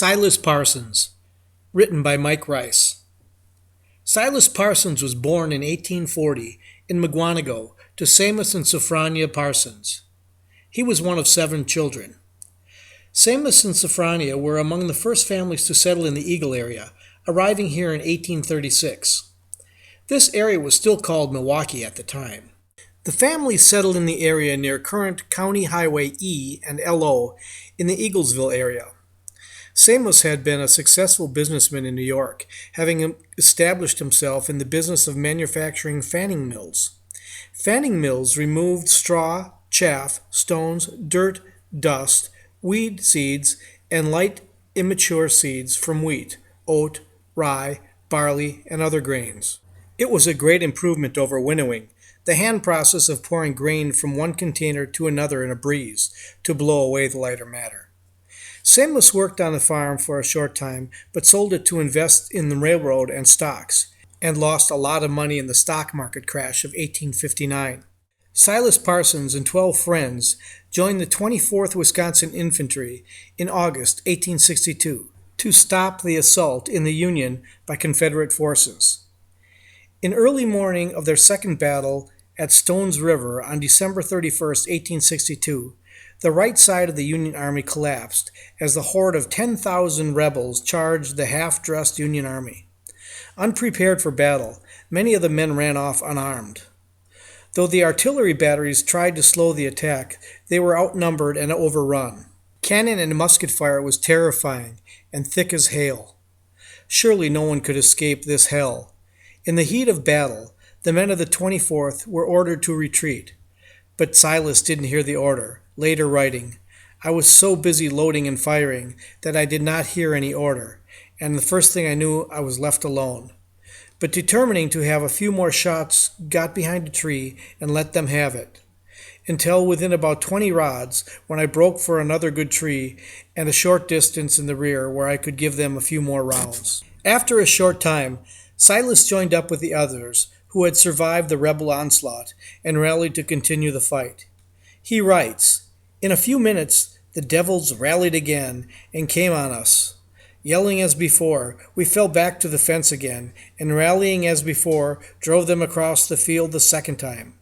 Silas Parsons, written by Mike Rice. Silas Parsons was born in 1840 in McGuanago to Silas and Sophronia Parsons. He was one of 7 children. Silas and Sophronia were among the first families to settle in the Eagle area, arriving here in 1836. This area was still called Milwaukee at the time. The family settled in the area near current County Highway E and LO in the Eaglesville area. Silas had been a successful businessman in New York, having established himself in the business of manufacturing fanning mills. Fanning mills removed straw, chaff, stones, dirt, dust, weed seeds, and light immature seeds from wheat, oat, rye, barley, and other grains. It was a great improvement over winnowing, the hand process of pouring grain from one container to another in a breeze to blow away the lighter matter. Silas worked on the farm for a short time, but sold it to invest in the railroad and stocks, and lost a lot of money in the stock market crash of 1859. Silas Parsons and 12 friends joined the 24th Wisconsin Infantry in August 1862 to stop the assault in the Union by Confederate forces. In early morning of their second battle at Stones River on December 31st, 1862, the right side of the Union Army collapsed as the horde of 10,000 rebels charged the half-dressed Union Army. Unprepared for battle, many of the men ran off unarmed. Though the artillery batteries tried to slow the attack, they were outnumbered and overrun. Cannon and musket fire was terrifying and thick as hail. Surely no one could escape this hell. In the heat of battle, the men of the 24th were ordered to retreat, but Silas didn't hear the order. Later writing, "I was so busy loading and firing that I did not hear any order, and the first thing I knew I was left alone. But determining to have a few more shots, got behind a tree and let them have it, until within about 20 rods, when I broke for another good tree and a short distance in the rear where I could give them a few more rounds." After a short time, Silas joined up with the others who had survived the rebel onslaught and rallied to continue the fight. He writes, "In a few minutes, the devils rallied again and came on us. Yelling as before, we fell back to the fence again, and rallying as before, drove them across the field the second time.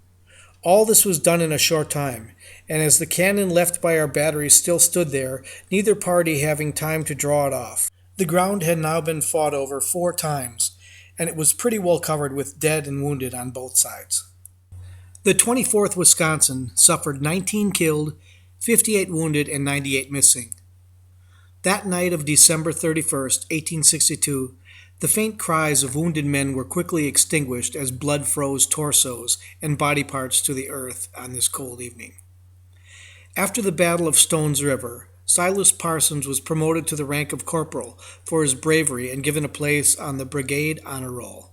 All this was done in a short time, and as the cannon left by our batteries still stood there, neither party having time to draw it off. The ground had now been fought over 4 times, and it was pretty well covered with dead and wounded on both sides." The 24th Wisconsin suffered 19 killed, 58 wounded, and 98 missing. That night of December 31st, 1862, the faint cries of wounded men were quickly extinguished as blood froze torsos and body parts to the earth on this cold evening. After the Battle of Stones River, Silas Parsons was promoted to the rank of corporal for his bravery and given a place on the brigade honor roll.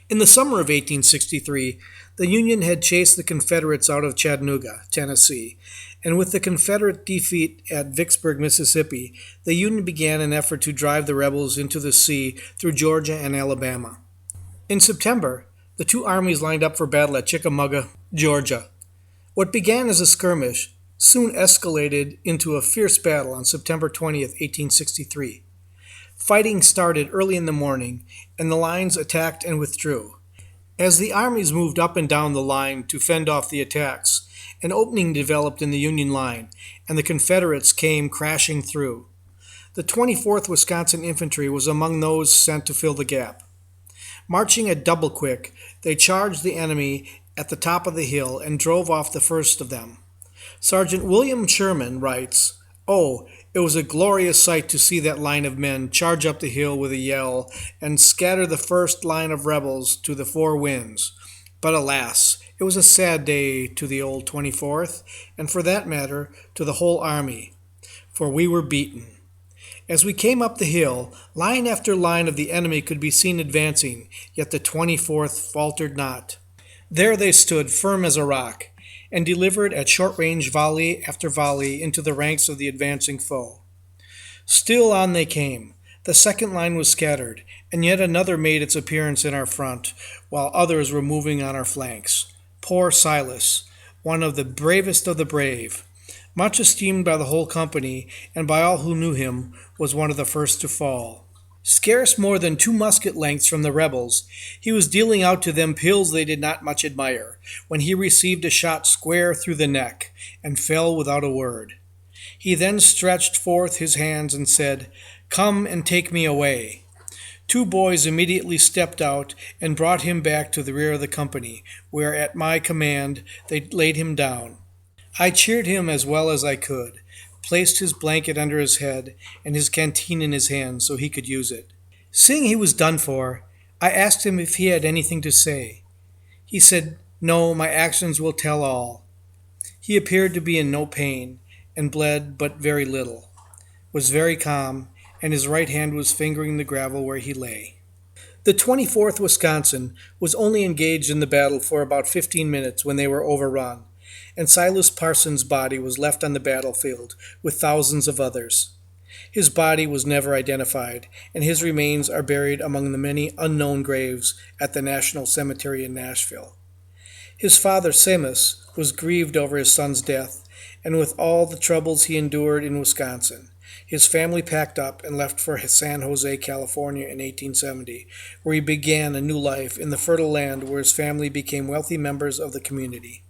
In the summer of 1863, the Union had chased the Confederates out of Chattanooga, Tennessee, and with the Confederate defeat at Vicksburg, Mississippi, the Union began an effort to drive the rebels into the sea through Georgia and Alabama. In September, the 2 armies lined up for battle at Chickamauga, Georgia. What began as a skirmish soon escalated into a fierce battle on September 20th, 1863. Fighting started early in the morning, and the lines attacked and withdrew. As the armies moved up and down the line to fend off the attacks, an opening developed in the Union line, and the Confederates came crashing through. The 24th Wisconsin Infantry was among those sent to fill the gap. Marching at double quick, they charged the enemy at the top of the hill and drove off the first of them. Sergeant William Sherman writes, "Oh, it was a glorious sight to see that line of men charge up the hill with a yell and scatter the first line of rebels to the 4 winds. But alas, it was a sad day to the old 24th, and for that matter, to the whole army, for we were beaten. As we came up the hill, line after line of the enemy could be seen advancing, yet the 24th faltered not. There they stood firm as a rock, and delivered at short-range volley after volley into the ranks of the advancing foe. Still on they came. The second line was scattered, and yet another made its appearance in our front, while others were moving on our flanks. Poor Silas, one of the bravest of the brave, Much esteemed by the whole company and by all who knew him, was one of the first to fall. Scarce more than 2 musket lengths from the rebels, he was dealing out to them pills they did not much admire, when he received a shot square through the neck, and fell without a word. He then stretched forth his hands and said, "Come and take me away." 2 boys immediately stepped out and brought him back to the rear of the company, where at my command they laid him down. I cheered him as well as I could, placed his blanket under his head and his canteen in his hand so he could use it. Seeing he was done for, I asked him if he had anything to say. He said, "No, my actions will tell all." He appeared to be in no pain, and bled but very little, was very calm, and his right hand was fingering the gravel where he lay. The 24th Wisconsin was only engaged in the battle for about 15 minutes when they were overrun, and Silas Parsons' body was left on the battlefield with thousands of others. His body was never identified, and his remains are buried among the many unknown graves at the National Cemetery in Nashville. His father, Silas, was grieved over his son's death, and with all the troubles he endured in Wisconsin, his family packed up and left for San Jose, California in 1870, where he began a new life in the fertile land where his family became wealthy members of the community.